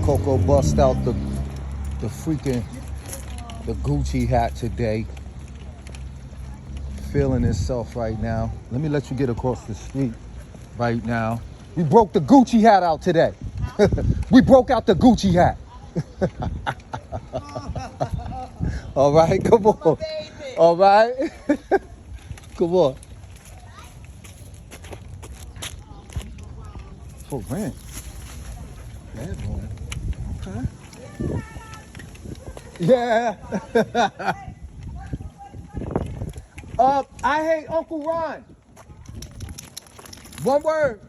Coco bust out the freaking the Gucci hat today. Feeling himself right now. Let me let you get across the street right now. We broke the Gucci hat out today. We broke out the Gucci hat. All right, come on. All right. Come on. For rent. Bad boy. Okay. Yeah. I hate Uncle Ron. One word.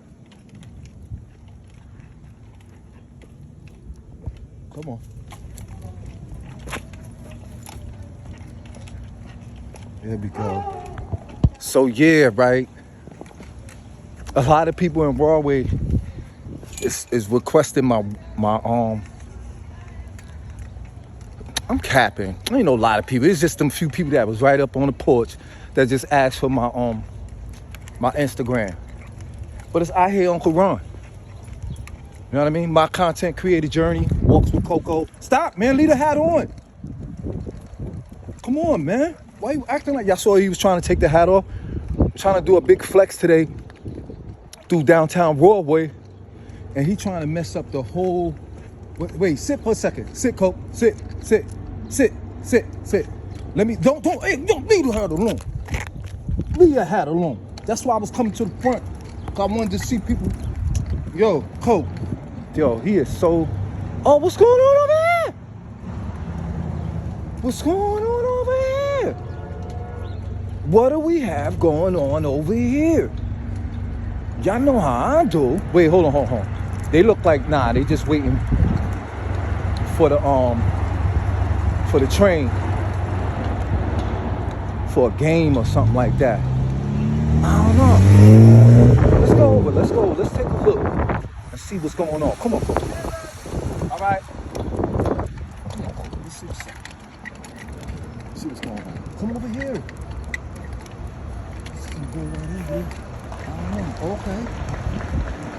Come on. There we go. So yeah, right. A lot of people in Rahway is requesting my I'm capping. Ain't no lot of people. It's just them few people that was right up on the porch that just asked for my my Instagram. But it's Ihateuncleronn. You know what I mean? My content creator journey, walks with Coco. Stop, man. Leave the hat on. Come on, man. Why you acting like y'all saw he was trying to take the hat off? Trying to do a big flex today through downtown Rahway, and he trying to mess up the whole. Wait, sit for a second. Sit, Coke. Sit. Let me don't leave the hat alone. Leave your hat alone. That's why I was coming to the front. I wanted to see people. Yo, Coke. Yo, he is so. Oh, what's going on over here? What's going on over here? What do we have going on over here? Y'all know how I do. Wait, hold on. They look like they just waiting for the train for a game or something like that. I don't know. Let's go over. Let's take a look and see what's going on. Come on. All right. Come on. Let's see what's going on. Come over here. Okay.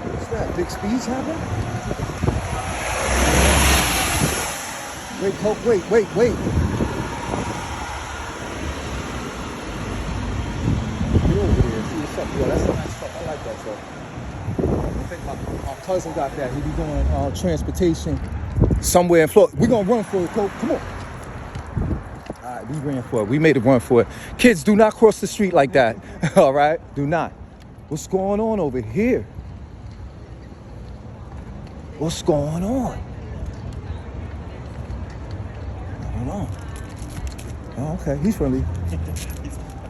What's that? Big speeds happen? Wait, Coke, wait. Get over there. See what's up. Yo, that's a nice truck. I like that truck. I think my cousin got that. He be doing transportation somewhere in Florida. We're going to run for it, Coke. Come on. All right, we ran for it. We made a run for it. Kids, do not cross the street like that. All right? Do not. What's going on over here? What's going on? I don't know. Oh, okay, he's friendly.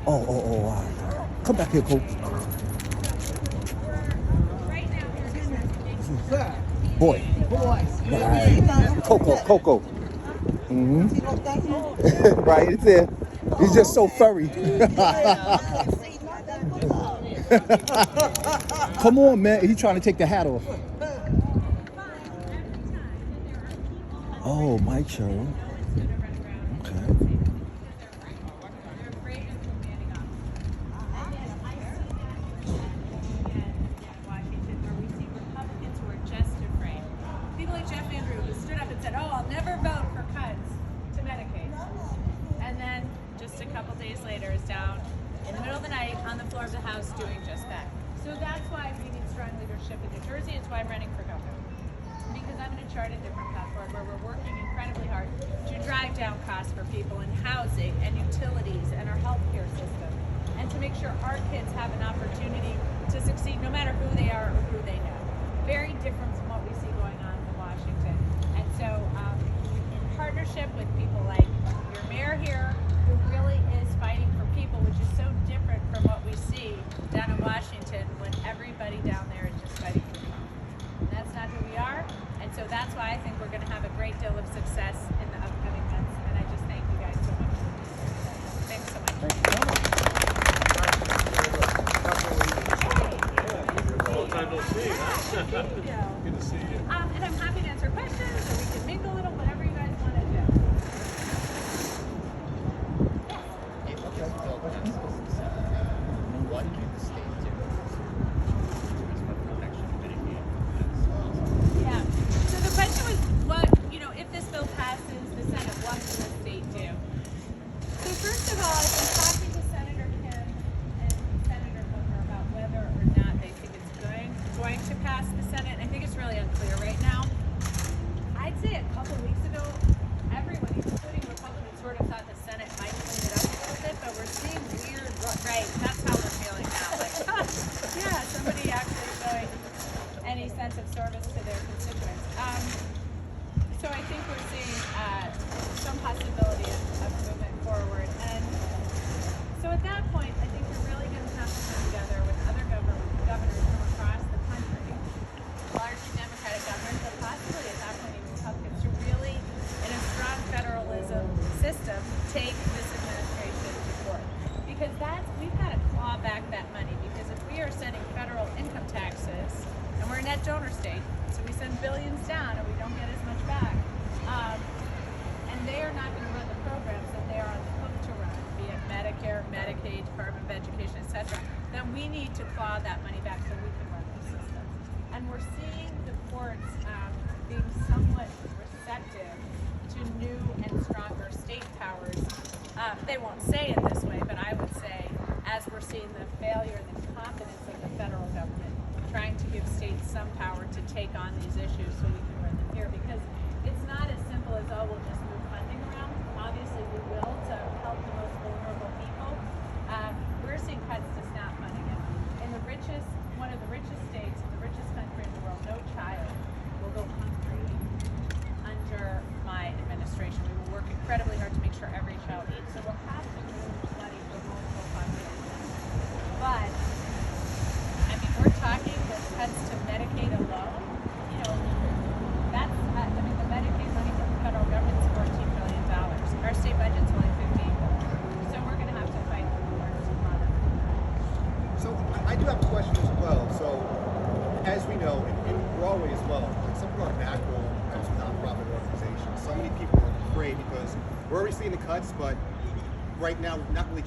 Oh, all right. Come back here, Coach. Boy. Right. Coco. Mm-hmm. Right, it's there. He's just so furry. Come on, man. He's trying to take the hat off. Oh, Mikie Sherrill. Okay. People like Jeff Andrew who stood up and said, I'll never vote for cuts to Medicaid. And then just a couple days later is down in the middle of the night on the floor of the House doing just that. So that's why we need strong leadership in New Jersey. It's why I'm running for governor. Because I'm going to chart a different path forward where we're working incredibly hard to drive down costs for people in housing and utilities and our healthcare system, and to make sure our kids have an opportunity to succeed no matter who they are or who they know. Very different from what we see going on in Washington. And so in partnership with people like your mayor here, who really is fighting for people, which is so different from what we see down in Washington when everybody down there is just fighting for people. And that's not who we are. And so that's why I think we're going to have a great deal of success in the upcoming months. And I just thank you guys so much for being here. Thanks so much. Thank you so much. Good to see you. And I'm happy to answer questions, or we can mingle a little, whatever you guys want to do. What can the state do? Yeah. So the question was, receptive to new and stronger state powers. They won't say it this way, but I would say, as we're seeing the failure and the incompetence of the federal government, trying to give states some power to take on these issues so we can run them here, because it's not as simple as, oh, we'll just move funding around. Obviously we will, to help the most vulnerable people. We're seeing cuts to SNAP funding. In the richest, one of the richest states, the richest country in the world, no child will go hungry under my administration. We will work incredibly hard to make sure every child eats. So we'll have to move money for multiple populations. But, I mean, we're talking the cuts to Medicaid alone. You know, that's, I mean, the Medicaid money from the federal government is $14 billion. Our state budget's only $15 billion. So we're going to have to fight for more to mother. So I do have a question as well. So, as we know, in Rahway as well, like some of our backbone comes from nonprofit organizations. So many people are afraid because we're already seeing the cuts, but right now we're not really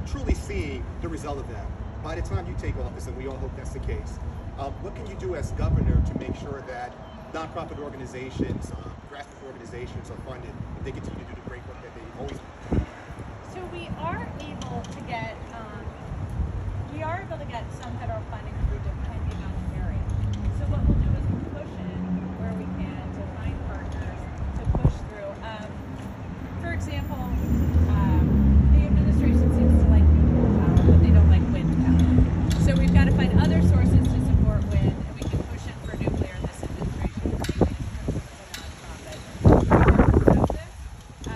truly seeing the result of that. By the time you take office, and we all hope that's the case, what can you do as governor to make sure that nonprofit organizations, grassroots organizations are funded if they continue to do the great work that they always do? So we are able to get some federal funding through depending on the area. So what we'll do is we'll push in where we can to find partners to push through. For example, the administration seems to like nuclear power, but they don't like wind power. So we've got to find other sources to support wind, and we can push in for nuclear in this administration.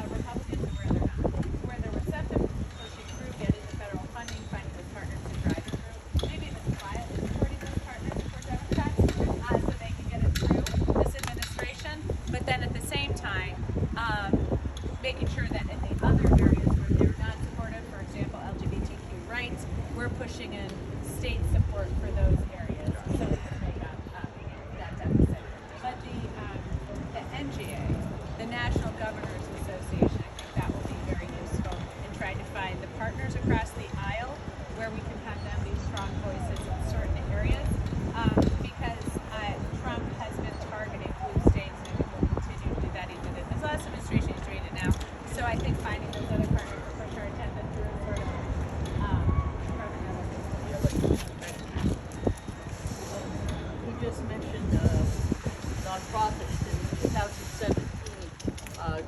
Republicans and where they're not. Where they're receptive, pushing through, getting the federal funding, finding those partners to drive it through. Maybe even quietly supporting those partners for Democrats so they can get it through this administration. But then at the same time, making sure that in the other areas where they're not supportive, for example, LGBTQ rights, we're pushing in state support for those areas so we can make up that deficit. But the NGA, the National Governors Association, I think that will be very useful in trying to find the partners across the aisle where we can have them be strong voices in certain areas, because Trump has been targeting blue states, and will continue to do that even in his last administration. He's doing it now. So I think finding those other partners to push our agenda through sort of You just mentioned nonprofits. In 2017,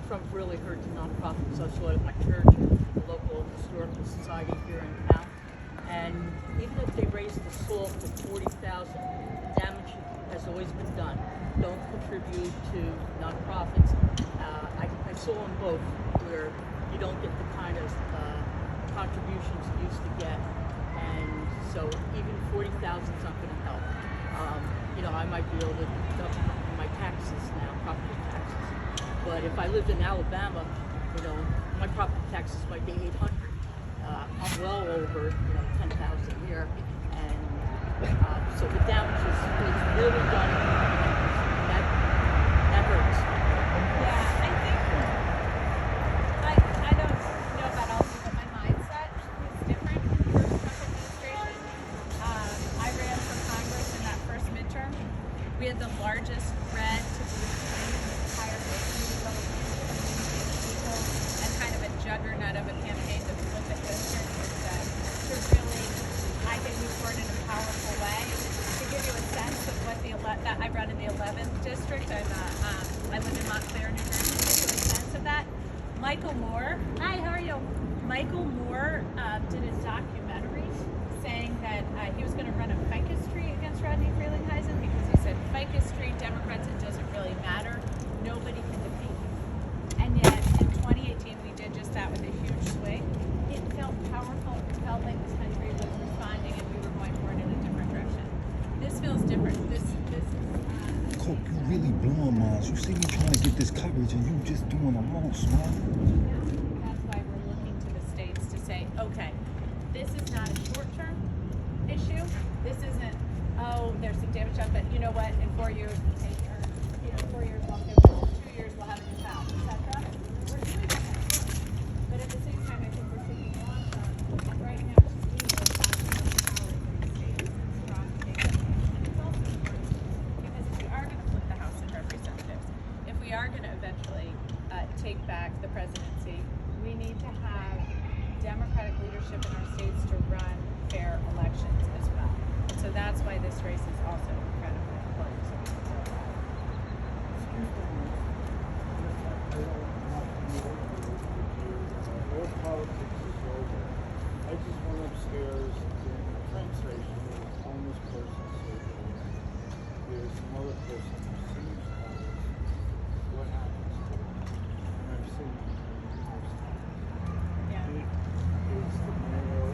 Trump really hurt the nonprofits. So I saw it at my church, the local historical society here in town. And even if they raised the salt to 40,000, the damage has always been done. Don't contribute to nonprofits. I saw them both where you don't get the kind of contributions you used to get. And so even 40,000 is not going to help. You know, I might be able to deduct my taxes now, property taxes. But if I lived in Alabama, you know, my property taxes might be $800. I'm well over, 10,000 a year, and so the damage is really done. And that hurts. Yeah, I think I don't know about all of you, but my mindset was different in the first Trump administration. I ran for Congress in that first midterm. We had the largest red to blue swing in the entire nation, people, and kind of a juggernaut of a campaign to flip it to really, I think, move forward in a powerful way. To give you a sense of what I run in the 11th district. I live in Montclair, New Jersey. To give you a sense of that, Michael Moore. Hi, how are you? Michael Moore did a documentary saying that he was going to run a ficus tree against Rodney Frelinghuysen because he said ficus tree Democrats, it doesn't really matter. Nobody can defeat him. And yet in 2018 we did just that with a huge swing. It felt powerful. It felt like this country was responding and we were going forward in a different direction. This feels different. This is Coke, you really blowing minds. You see me trying to get this coverage and you just doing the most, man. That's why we're looking to the states to say, okay, this is not a short-term issue. This isn't, oh, there's some damage done, but you know what? In 4 years, we'll take care. 4 years, we'll do it. 2 years, we'll have a new house, etc. We're doing that. But at the same time, I think we're thinking long-term. Right now, to me, we're finding the power in the states and strong states. And it's also important because if we are going to flip the House of Representatives, if we are going to take back the presidency. We need to have Democratic leadership in our states to run fair elections as well. And so that's why this race is also incredibly important. All politics is over. I just went upstairs in the train station. There was a homeless person sleeping there. There's some other person who seems homeless. What happens to them? And I've seen it numerous times. Yeah. It is the mayor.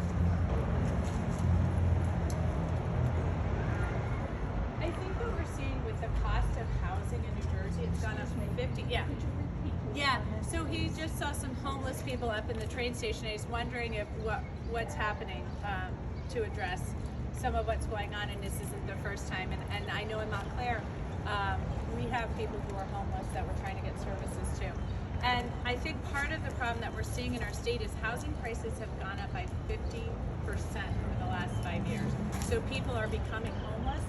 I think what we're seeing with the cost of housing in New Jersey, it's gone up from 50. Yeah. Yeah. So he just saw some homeless people up in the train station. He's wondering if what's happening to address some of what's going on. And this isn't the first time. And I know in Montclair, we have people who are homeless that we're trying to get services to. And I think part of the problem that we're seeing in our state is housing prices have gone up by 50% over the last 5 years. So people are becoming homeless.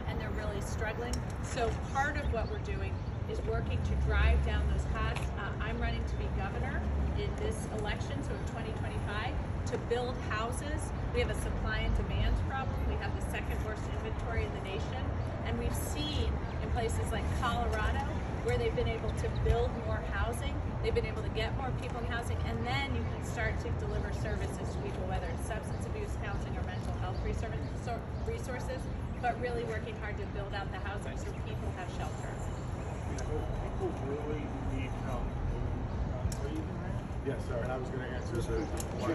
And they're really struggling. So part of what we're doing is working to drive down those costs. I'm running to be governor in this election, so in 2025, to build houses. We have a supply and demand problem. We have the second worst inventory in the nation. And we've seen in places like Colorado where they've been able to build more housing, they've been able to get more people in housing, and then you can start to deliver services to people, whether it's substance abuse counseling or mental health resources, but really working hard to build out the housing so people have shelter. People really need help. Are you the man? Yes, sir. And I was going to answer the one.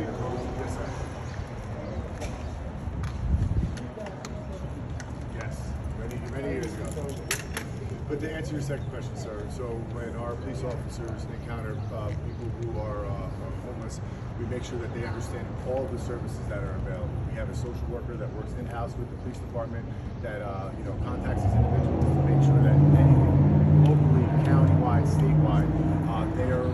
Yes, sir. Yes. Many years ago. But to answer your second question, sir, so when our police officers encounter people who are homeless, we make sure that they understand all the services that are available. We have a social worker that works in-house with the police department that contacts these individuals to make sure that anything locally, countywide, statewide, they are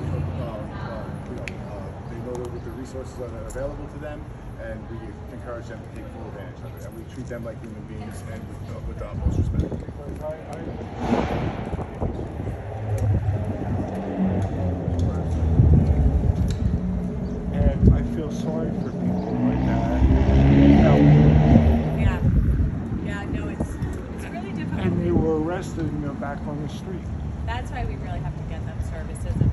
they know what the resources are that are available to them, and we encourage them to take full advantage of it. And we treat them like human beings and with the utmost respect. And I feel sorry for people like that. Yeah, no, it's really difficult. And they were arrested and they're back on the street. That's why we really have to get them services and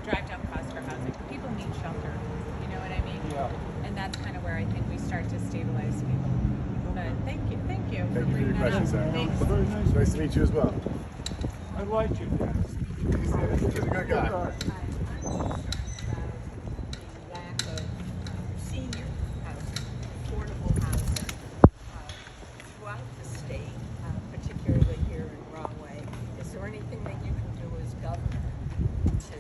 drive down costs for housing. People need shelter, you know what I mean? Yeah. And that's kind of where I think we start to stabilize people. But thank you for Thank you for bringing your that question, up. sir. Thanks. It's very nice. Nice to meet you as well. I like you, Dennis. He's a good guy. Lack of senior housing, affordable housing throughout the state, particularly here in Rahway. Is there anything that you can do as governor to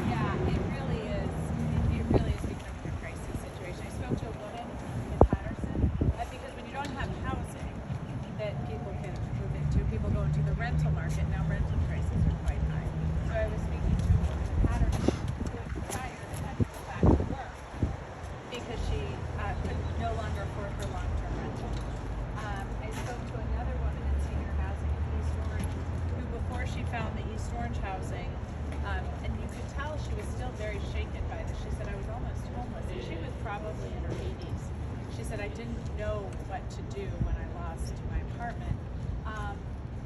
Yeah, it really is. It really is becoming a crisis situation. I spoke to a woman in Patterson because when you don't have housing that people can move into, people go into the rental market. Now rental prices are quite high. So I was speaking to a woman in Patterson who was retired and had to go back to work because she could no longer afford her long-term rental. I spoke to another woman in senior housing in East Orange who, before she found the East Orange housing, and you could tell she was still very shaken by this. She said, I was almost homeless, and she was probably in her 80s. She said, I didn't know what to do when I lost my apartment.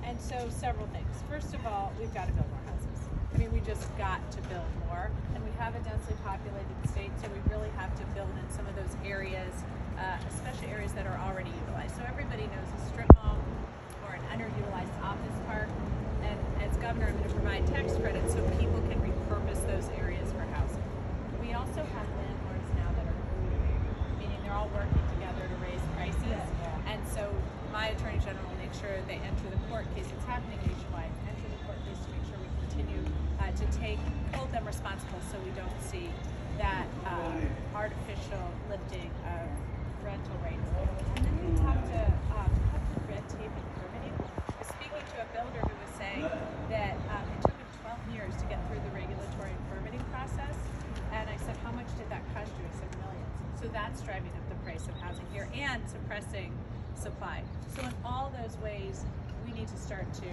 And so several things. First of all, we've got to build more houses. I mean, we just got to build more, and we have a densely populated state, so we really have to build in some of those areas, especially areas that are already utilized. So everybody knows a strip mall or an underutilized office park, and as governor, I'm going to provide tax credits so people can repurpose those areas for housing. We also have landlords now that are colluding, meaning they're all working together to raise prices, and so my attorney general will make sure they enter the court case. It's happening nationwide. Enter the court case to make sure we continue to hold them responsible so we don't see that artificial lifting of rental rates. And then we have to cut the red tape and permitting. I was speaking to a builder who was saying that it took him 12 years to get through the regulatory and permitting process. And I said, how much did that cost you? He said, millions. So that's driving up the price of housing here and suppressing supply. So in all those ways, we need to start to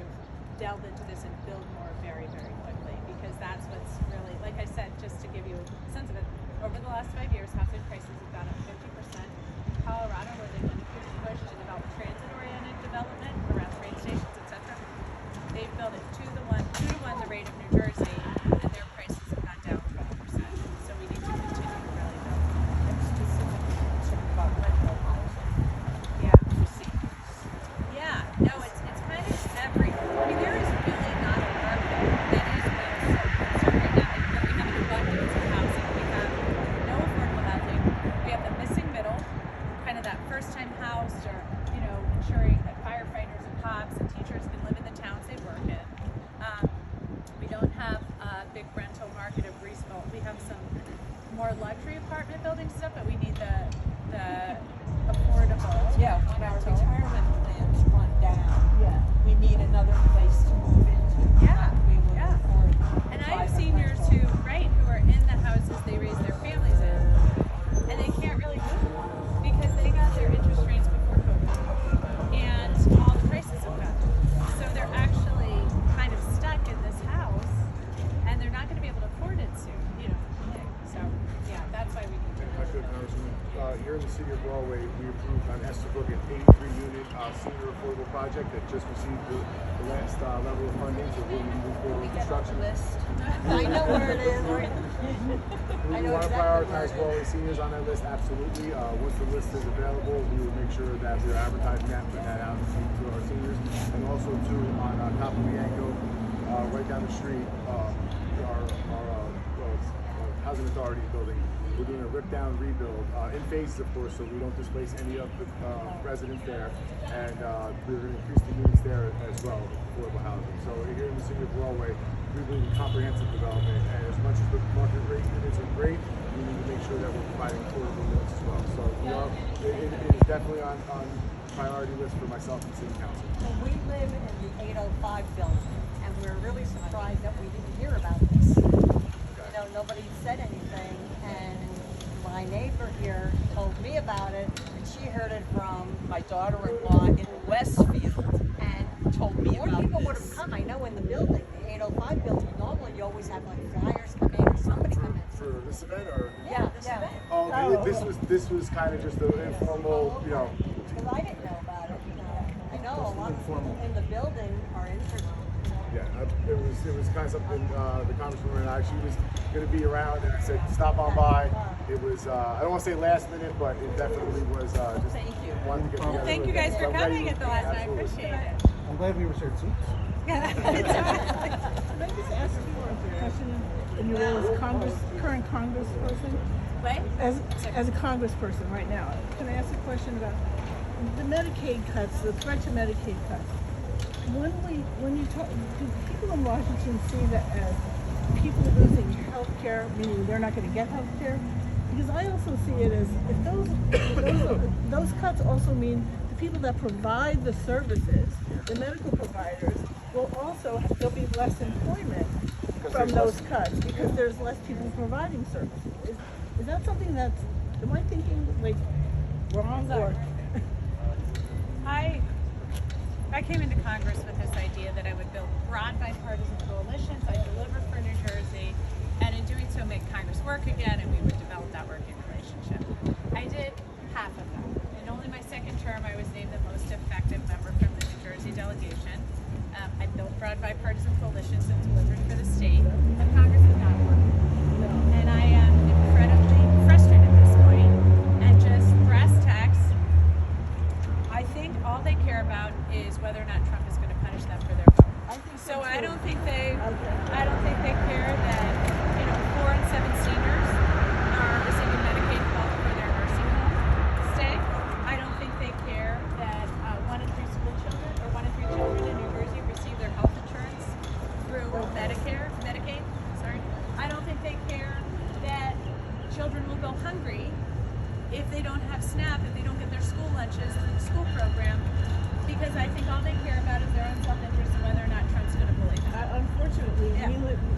delve into this and build more very, very quickly, because that's what's really, like I said, just to give you a sense of it, over the last 5 years, housing prices have gone up 50%. In Colorado, where they've been pushed to develop transit-oriented development around train stations, etc., they've built it 2 to 1 the rate of New Jersey, and their prices have gone down 12%. So we need to continue to really build. I'm specifically concerned about rental housing. Yeah. Yeah. No, it's kind of everywhere. I mean, there is really not a market that is well served right now. Like, we have an abundance of housing. We have no affordable housing. We have the missing middle, kind of that first-time house, or ensuring that firefighters and cops and teachers can live in the towns they work in. We don't have a big rental market of resale. We have some more luxury apartment buildings and stuff, but we need the affordable Yeah, when our rental. retirement plans run down, Yeah. we need another place to move into. Yeah, We will yeah. afford And I have private seniors rental. who are in the houses they raise their families in, and they can't really move because they got their interest rates before COVID, and all the prices have gone. So they're actually kind of stuck in this house, and they're not going to be able to afford it soon, So yeah, that's why we need to. If I could, Congressman, here in the city of Rahway, we approved on Estabrook an 83-unit senior affordable project that just received the last level of funding, so we're moving forward with construction. I know where it is. We I know want to exactly prioritize where it Rahway seniors on that list, absolutely. Once the list is available, we will make sure that we are advertising that, putting that out to our seniors. And also, too, on top of Bianco, right down the street, Housing Authority building. We're doing a rip-down rebuild in phases, of course, so we don't displace any of the residents there. And we're going to increase the units there as well, affordable housing. So here in the city of Rahway, we believe in comprehensive development. And as much as the market rate units are great, we need to make sure that we're providing affordable units as well. So it is definitely on priority list for myself and City Council. Well, we live in the 805 building, and we're really surprised that we didn't hear about this. Nobody said anything, and my neighbor here told me about it, and she heard it from my daughter-in-law in Westfield, and told me about it. More people would have come. I know in the building, the 805 building, normally you always have like flyers come in or somebody come in. For this event, or Yeah, this event. this was kind of just an informal, Because I didn't know about it. I know a lot of people in the building are interested. Yeah, it was kind of something the congresswoman and I, she was going to be around, and I said stop on by. It was I don't want to say last minute, but it definitely was just Thank you. wanted to get together. Thank you guys for coming at the last night. I Absolutely. appreciate it. I'm glad we reserved seats. Can I just ask you a question in your role as current congressperson? Wait. As a congressperson right now, can I ask a question about the Medicaid cuts, the threat to Medicaid cuts? When you talk, do people in Washington see that as people losing health care, meaning they're not going to get health care? Because I also see it as if those cuts also mean the people that provide the services, the medical providers, will also, there'll be less employment from those cuts because there's less people providing services. Is that something that's, am I thinking like wrong or? I came into Congress with this idea that I would build broad bipartisan coalitions, I'd deliver for New Jersey, and in doing so make Congress work again, and we would develop that working relationship. I did half of that. In only my second term, I was named the most effective member from the New Jersey delegation. I built broad bipartisan coalitions and delivered for the state, but Congress is not working. And I am incredibly frustrated at this point, and just brass tacks, I think all they care about is whether or not Trump is going to punish them for their vote. So I don't think they care that 4 in 7 seniors are receiving Medicaid help for their nursing home stay. I don't think they care that 1 in 3 school children or 1 in 3 children in New Jersey receive their health insurance through Medicaid. Sorry. I don't think they care that children will go hungry if they don't have SNAP, if they don't get their school lunches through the school program, because I think all they care about is their own self-interest and whether or not Trump's going to bully them. Unfortunately,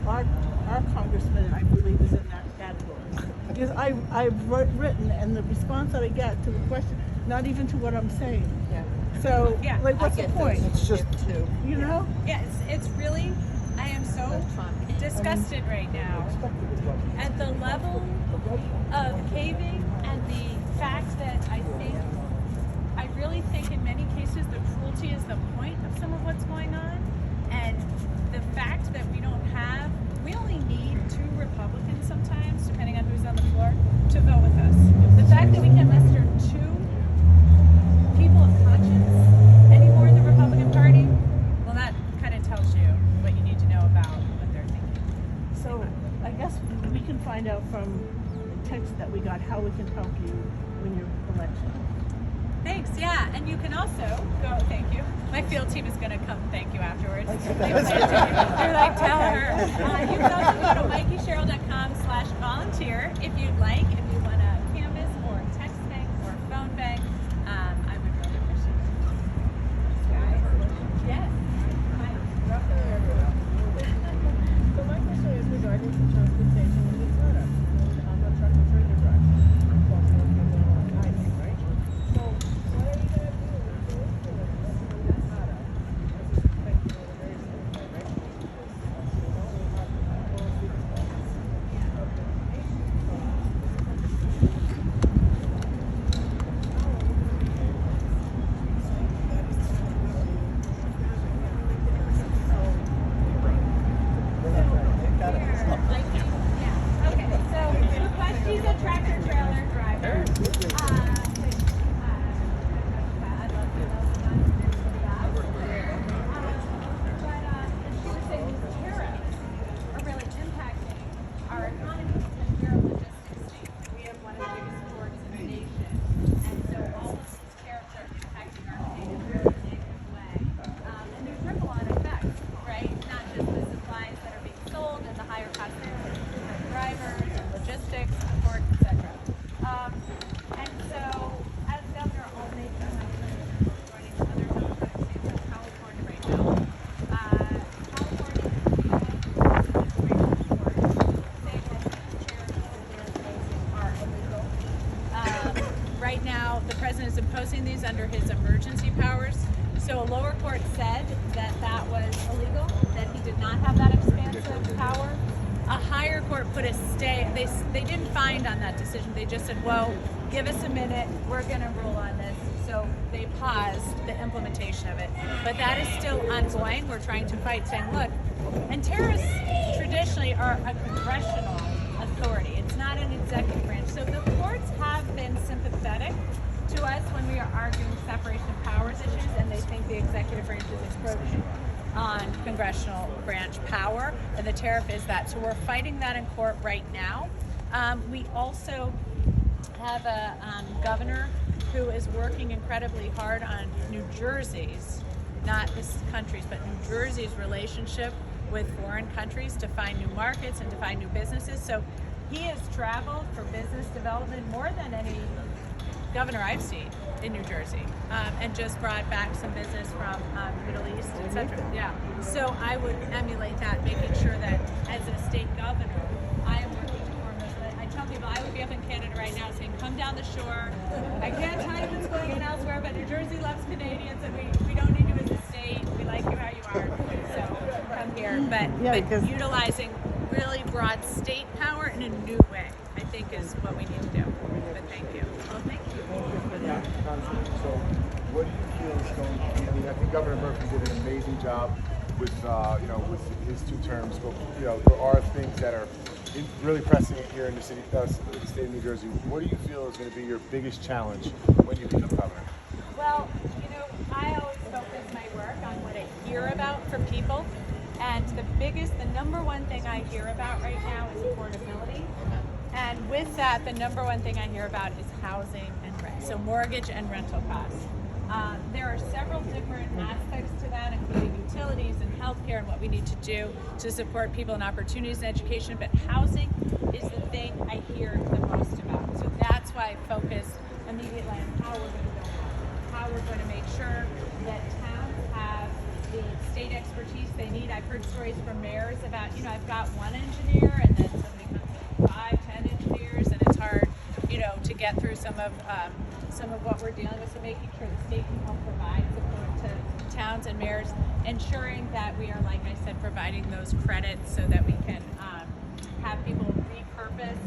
our congressman, I believe, is in that category. Because I've written, and the response that I get to the question, not even to what I'm saying. Yeah. So, Yeah, like, what's I the get point? those It's just- too. You know? Yeah, it's really, I am so disgusted right now at the level of caving and the fact that I really think in many cases the cruelty is the point of some of what's going on, and the fact that we only need 2 Republicans sometimes, depending on who's on the floor, to vote with us. The fact that we can muster 2 people of conscience anymore in the Republican Party, well, that kind of tells you what you need to know about what they're thinking. So, I guess we can find out from the text that we got how we can help you win your election. Thanks, yeah, and you can also go, thank you. My field team is going to come thank you afterwards. They're like, tell her. You can also go to mikiesherrill.com/volunteer if you'd like, if you want to canvas or text bank or phone bank. I would really appreciate it. Guys, yes. So my question is regarding the transportation in Minnesota. I'm a truck and trailer driver. I think, right? So what are you gonna do with the instruments in Minnesota? This is affecting all the various things, right? Because you know we have all these Okay, so she's a tractor trailer driver. I love she was saying these tariffs are really impacting our economy because we're a logistics state. We have one of the biggest ports in the nation, and so all of these tariffs are impacting our state in a really negative way. And there's ripple-on effects, right? Not just the supplies that are being sold and the higher cost services for drivers and logistics, support, etc. And so, as Governor Albany joining other Democratic states like California right now, California are illegal. Right now, the president is imposing these under his emergency powers. So a lower court said that that was illegal, that he did not have that expansive power. A higher court put a stay. They didn't find on that decision. They just said, well, give us a minute. We're going to rule on this. So they paused the implementation of it. But that is still ongoing. We're trying to fight, saying, look, and terrorists traditionally are a congressional authority. It's not an executive branch. So the courts have been sympathetic to us when we are arguing separation of powers issues, and they think the executive branch is encroaching on congressional branch power, and the tariff is that. So we're fighting that in court right now. We also have a governor who is working incredibly hard on New Jersey's, not this country's, but New Jersey's relationship with foreign countries to find new markets and to find new businesses. So he has traveled for business development more than any governor I've seen in New Jersey, and just brought back some business from Middle East, etc. Yeah. So I would emulate that, making sure that as a state governor, I am working to form those. I tell people I would be up in Canada right now saying, come down the shore. I can't tell you what's going on elsewhere, but New Jersey loves Canadians, and we don't need you as a state. We like you how you are. So come here. But utilizing really broad state power in a new way, I think, is what we need to do. But thank you. Well, thank you. So, what do you feel is going to be? I mean, I think Governor Murphy did an amazing job with, with his 2 terms. But there are things that are really pressing here in the city, the state of New Jersey. What do you feel is going to be your biggest challenge when you become governor? Well, I always focus my work on what I hear about from people, and the number one thing I hear about right now is affordability. And with that, the number one thing I hear about is housing and rent, so mortgage and rental costs. There are several different aspects to that, including utilities and healthcare and what we need to do to support people and opportunities in education, but housing is the thing I hear the most about. So that's why I focus immediately on how we're going to build housing, how we're going to make sure that towns have the state expertise they need. I've heard stories from mayors about, I've got one engineer and then somebody comes with 5, 10 engineers, and it's hard, to get through some of some of what we're dealing with, so making sure the state can help provide support to towns and mayors, ensuring that we are, like I said, providing those credits so that we can have people repurpose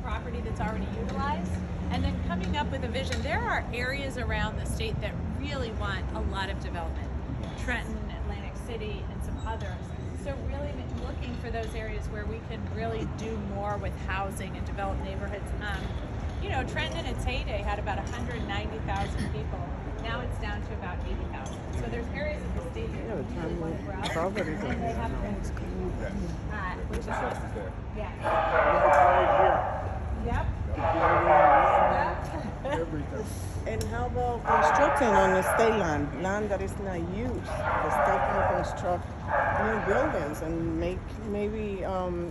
property that's already utilized, and then coming up with a vision. There are areas around the state that really want a lot of development. Trenton, Atlantic City, and some others. So really looking for those areas where we can really do more with housing and develop neighborhoods. You know, Trenton in its heyday had about 190,000 people. Now it's down to about 80,000. So there's areas of the state that really want to grow, and they have which is yeah. Yep. Everything. And how about constructing on the state land that is not used? The state can construct new buildings and maybe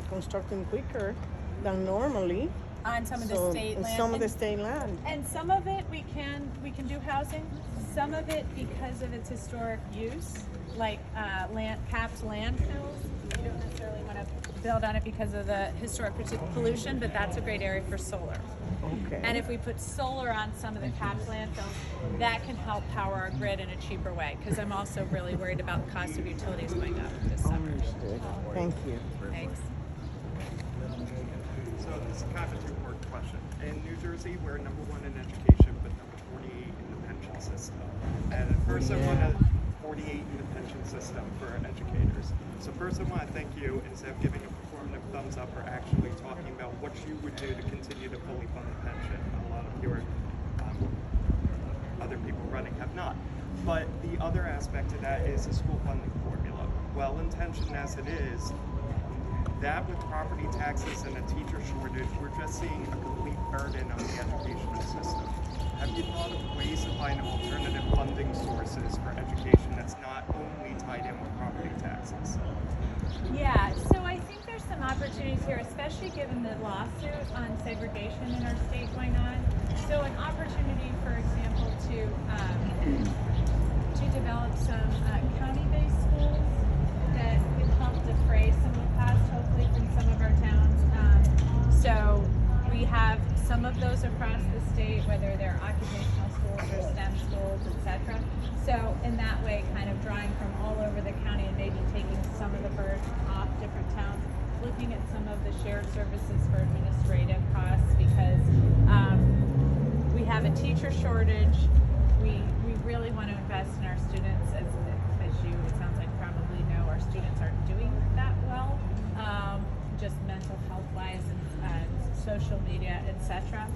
constructing quicker than normally. On some of the state land. Some of the state land. And some of it we can do housing. Some of it, because of its historic use, like capped landfills, you don't necessarily want to build on it because of the historic pollution, but that's a great area for solar. Okay. And if we put solar on some of the capped landfills, that can help power our grid in a cheaper way, because I'm also really worried about the cost of utilities going up this summer. Understood. Thank you. Thanks. So this is kind of a two-part question. In New Jersey, we're number 1 in education, but number 48 in the pension system. And first I want to 48 in the pension system for educators. So first I want to thank you, instead of giving a performative thumbs up, for actually talking about what you would do to continue to fully fund the pension. A lot of your other people running have not. But the other aspect of that is the school funding formula. Well-intentioned as it is, that with property taxes and a teacher shortage, we're just seeing a complete burden on the educational system. Have you thought of ways to find alternative funding sources for education that's not only tied in with property taxes? Yeah, so I think there's some opportunities here, especially given the lawsuit on segregation in our state going on. So an opportunity, for example, to develop some county-based schools that could help defray some of the costs, hopefully, from some of our towns. So we have some of those across the state, whether they're occupational schools or STEM schools, etc. So in that way, kind of drawing from all over the county and maybe taking some of the burden off different towns, looking at some of the shared services for administrative costs, because we have a teacher shortage. We really want to invest in our students, as you, it sounds like, probably know, our students aren't doing that well, just mental health wise and social media, etc.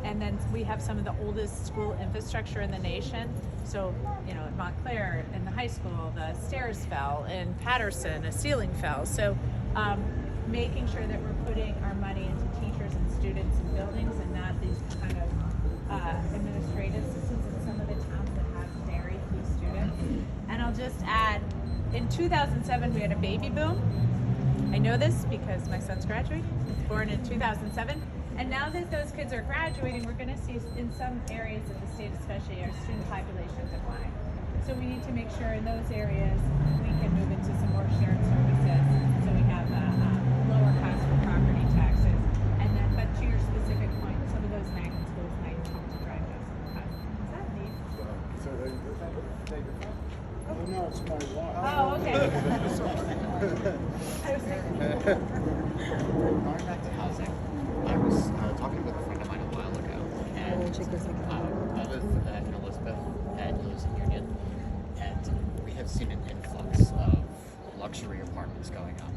And then we have some of the oldest school infrastructure in the nation. So, you know, in Montclair, in the high school, the stairs fell. In Patterson, a ceiling fell. So making sure that we're putting our money into teachers and students and buildings, and not these kind of administrative systems in some of the towns that have very few students. And I'll just add, in 2007, we had a baby boom. I know this because my son's graduating. He was born in 2007. And now that those kids are graduating, we're going to see in some areas of the state, especially, our student population decline. So we need to make sure in those areas we can move into some more shared services, so we have lower costs for property taxes. And then, but to your specific point, some of those makin schools might help to drive those costs. Is that neat? Oh no, it's my watch. Oh, okay. I was thinking. Going back to housing, I was talking with a friend of mine a while ago, and I live in Elizabeth and he lives in Union, and we have seen an influx of luxury apartments going up.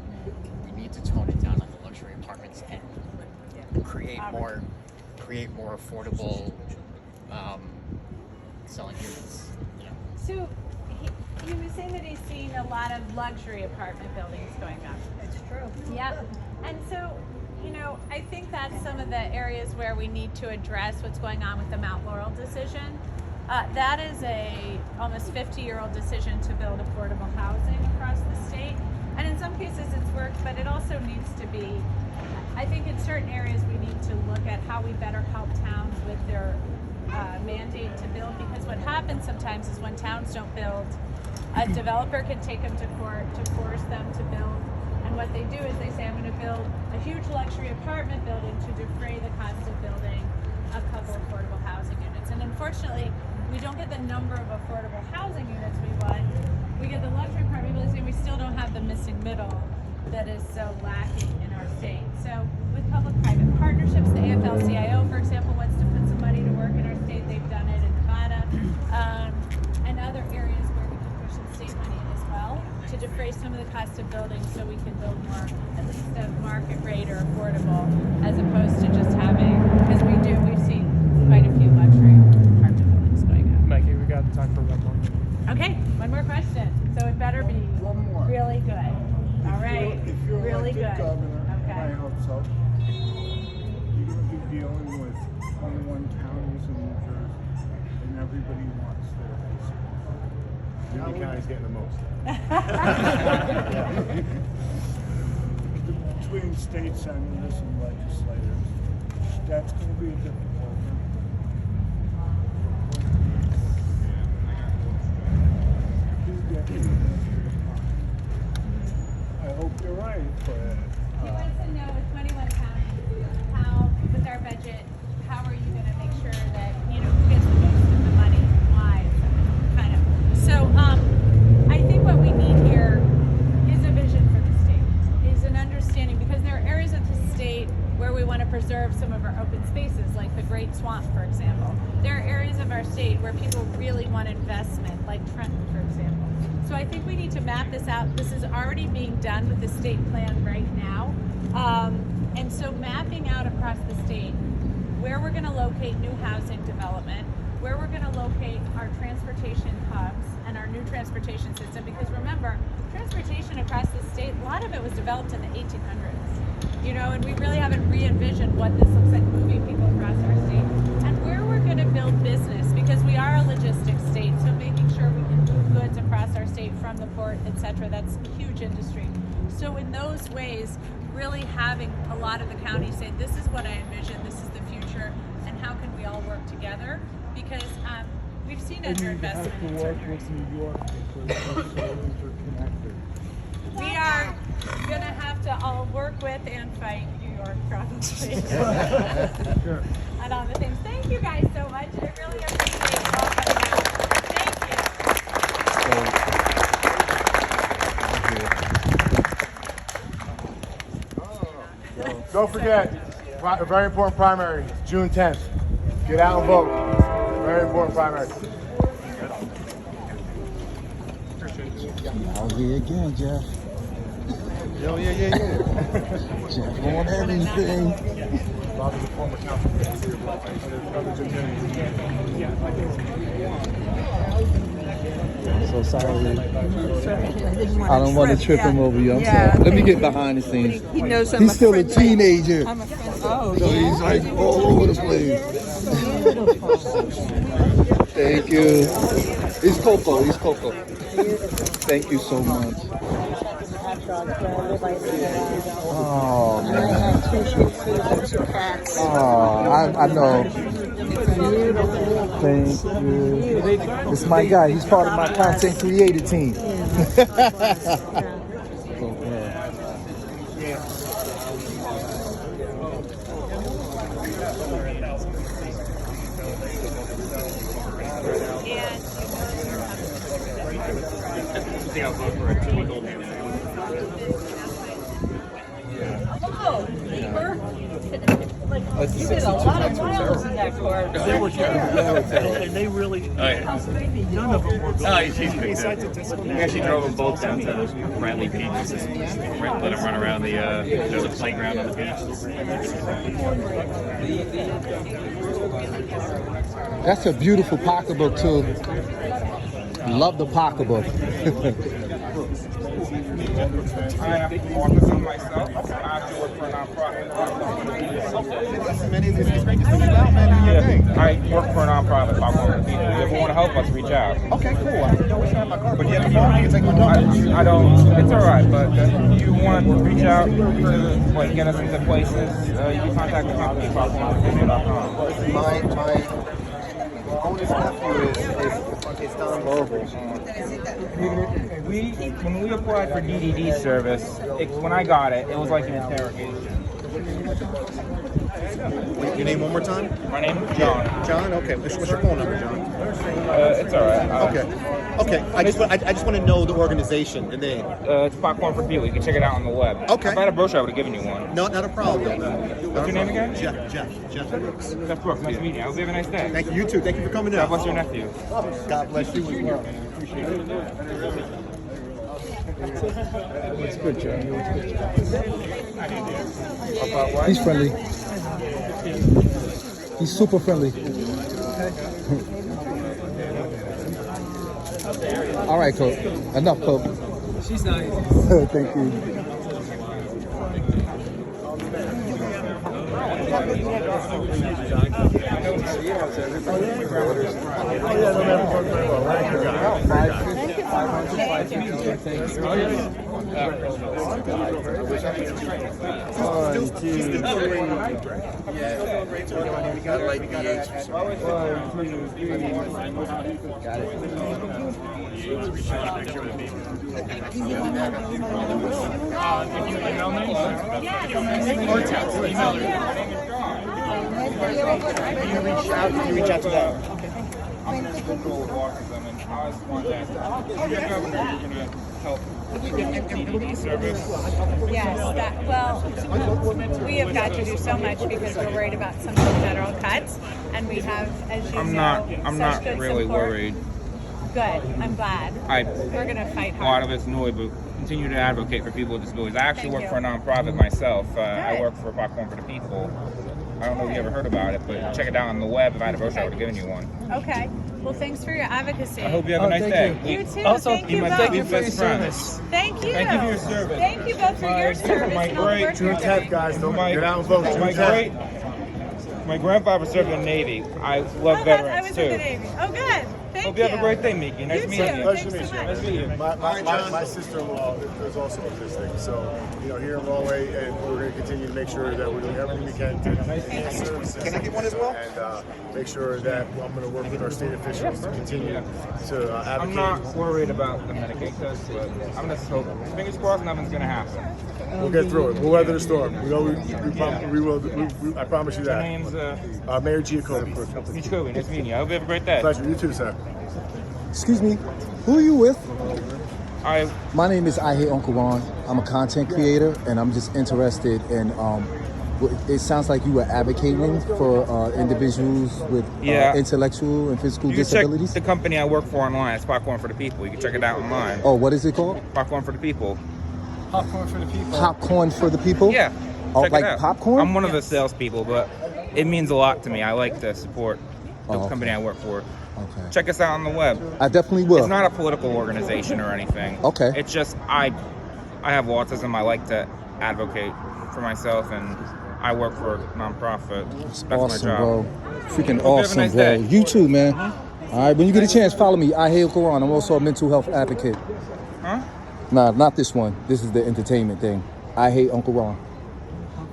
We need to tone it down on the luxury apartments and create more affordable selling units. So he was saying that he's seen a lot of luxury apartment buildings going up. It's true. Yep. And so, you know, I think that's some of the areas where we need to address what's going on with the Mount Laurel decision. That is a almost 50-year-old decision to build affordable housing across the state. And in some cases it's worked, but it also needs to be, I think in certain areas we need to look at how we better help towns with their mandate to build, because what happens sometimes is when towns don't build, a developer can take them to court to force them to build. And what they do is they say, I'm going to build a huge luxury apartment building to defray the cost of building a couple affordable housing units. And unfortunately, we don't get the number of affordable housing units we want. We get the luxury apartment buildings, and we still don't have the missing middle that is so lacking in our state. So with public-private partnerships, the AFL-CIO, for example, wants to put some money to work in our state. They've done it in Nevada, and other areas where we can push some state money in as well to defray some of the cost of building, so we can build more, at least at market rate or affordable, as opposed to just having, because we've seen quite a few luxury apartment buildings going up. Mikey, we got time for one more. Okay, one more question. So it better be One more. really good. All right, If you're really elected good. governor, and I Okay. hope so, you're going to be dealing with 21 counties in New Jersey, and everybody wants their piece. Union County's getting the most. Between state senators and legislators, that's going to be a difficult one. I hope you're right, but He wants to know with 21 counties, how, with our budget, how are you going to make sure that, who gets the most of the money, why, kind of. So I think what we need here is a vision for the state, is an understanding, because there are areas of the state where we want to preserve some of our open spaces, like the Great Swamp, for example. There are areas of our state where people really want investment, like Trenton, for example. So I think we need to map this out. This is already being done with the state plan right now. And so mapping out across the state where we're going to locate new housing development, where we're going to locate our transportation hubs and our new transportation system, because remember, transportation across the state, a lot of it was developed in the 1800s, and we really haven't re-envisioned what this looks like moving people across our state, and where we're going to build business, because we are a logistics state, so making sure we can move goods across our state from the port, etc. That's a huge industry. So in those ways, really having a lot of the counties say, this is what I envision, this is the future, and how can we all work together? Because we've seen and you underinvestment have to in work certain areas. with New York because we're so interconnected. We are going to have to all work with and fight New York, probably. Sure. And all the things. Thank you guys so much. I really appreciate you all coming out. Thank you. Don't forget, a very important primary, June 10th. Get out and vote. Very important primary. Out here again, Jeff. Yeah. Jeff on everything. Bob is a former councilman. So sorry. I don't want to trip him over you. I'm sorry. Let me get behind the scenes. He knows I'm He's a still a friend. teenager. I'm a friend. Oh, So he's like all over the place. Thank you. It's Coco. Thank you so much. Oh, man. Oh, I know. Thank you. It's my guy. He's part of my content creator team. Oh, neighbor. You did a lot of miles in that car. They were and they really, none of them were going. We actually drove them both down to Raily Beach. Just let them run around there's a playground on the beach. That's a beautiful pocketbook too. Love the pocketbook. I have to walk this on myself. I have to work for a nonprofit. It's great to see you out, man. Do your thing. I work for a nonprofit. If you ever want to help us, reach out. Okay, cool. I didn't know we had my car, but yeah, I can take my number. I don't. It's all right, but if you want to reach out to get us into places, you can contact the company. Prosecutor.com. My oldest nephew is Don Bogle. When we applied for DDD service, when I got it, it was like an interrogation. Your name one more time? My name is John. John? Okay. What's your phone number, John? It's all right. Okay. Okay. I just want to know the organization, the name. It's Popcorn for People. You can check it out on the web. Okay. If I had a brochure, I would have given you one. No, not a problem. What's your name again? Jeff Brooks. Jeff Brooks. Nice meeting you. I hope you have a nice day. Thank you. You too. Thank you for coming God out. bless your nephew. God bless you as well. Appreciate it. What's good, Joe? What's good, About what? He's friendly. He's super friendly. All right, Coke. Enough, Coke. She's nice. Thank you. You reach out to them. I'm going to go with autism, and I was wondering, you're governor, you're going to help TDD service. Yes, we have got to do so much because we're worried about some of the federal cuts, and we have, as you I'm know, not such good really support. worried. Good, I'm glad. We're going to fight A lot hard. of it's noise, but continue to advocate for people with disabilities. I actually Thank work you. for a nonprofit myself. I Good. work for Popcorn for the People. I don't know if you ever heard about it, but check it out on the web. If I had a brochure, I would have given you one. Okay. Well, thanks for your advocacy. I hope you have a nice day. You too. Also, thank you both. thank you for your service. Thank you. Thank you for your service. Thank you both for your service. My and all the great work you're June 10th, doing. guys. Don't My- get out and vote. June 10th. My grandfather served in the Navy. I love I veterans was too. in the Navy. Oh, good. Thank Hope you have a great day, Mikie. Nice You meeting too. you. Pleasure to Thanks meet so you. much. Nice to meet you. My sister-in-law is also autistic, so here in Rahway, and we're going to continue to make sure that we're doing everything we can to services. Can I get one as well? And make sure that I'm going to work with our state officials to continue to advocate. I'm not worried about the Medicaid cuts, but I'm just hoping. Fingers crossed, nothing's gonna happen. We'll get through it. We'll weather the storm. We will. I promise you Your that. name's Mayor Giacobi. Michikovi. Nice meeting you. I hope you have a great day. Pleasure. You too, sir. Excuse me. Who are you with? I My name is Ihateuncleronn. I'm a content creator, and I'm just interested in. It sounds like you were advocating for individuals with intellectual and physical You can disabilities. check the company I work for online. It's Popcorn for the People. You can check it out online. Oh, what is it called? Popcorn for the People. Popcorn for the people. Popcorn for the people? Yeah. Oh, check like it out. popcorn? I'm one of the salespeople, but it means a lot to me. I like to support the company I work for. Okay. Check us out on the web. I definitely will. It's not a political organization or anything. Okay. It's just I have autism. I like to advocate for myself, and I work for a nonprofit. That's Awesome, my job. bro. Freaking Hope you have a awesome, nice bro. day. You too, man. All right, when you get a chance, follow me. Ihateuncleronn. I'm also a mental health advocate. Huh? Nah, not this one. This is the entertainment thing. Ihateuncleronn.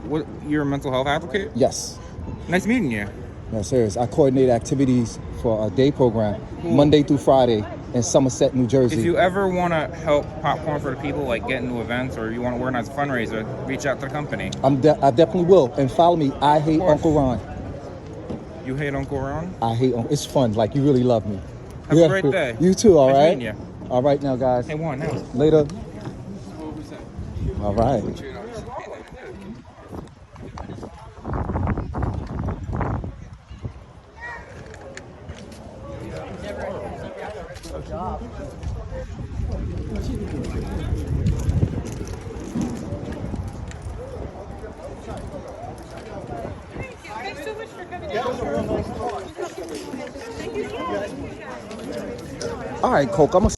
What? You're a mental health advocate? Yes. Nice meeting you. No, serious. I coordinate activities for a day program, Monday through Friday in Somerset, New Jersey. If you ever want to help Popcorn for the People, like get into events, or you want to organize a fundraiser, reach out to the company. I definitely will. And follow me. I hate Uncle Ron. You hate Uncle Ron? I hate Uncle. It's fun. Like, you really love me. Have a great day. You too, all Nice right? meeting you. All right now, guys. Hey, Juan, now. Later. All right. Thanks so much for coming out. All right, Coke. I'm gonna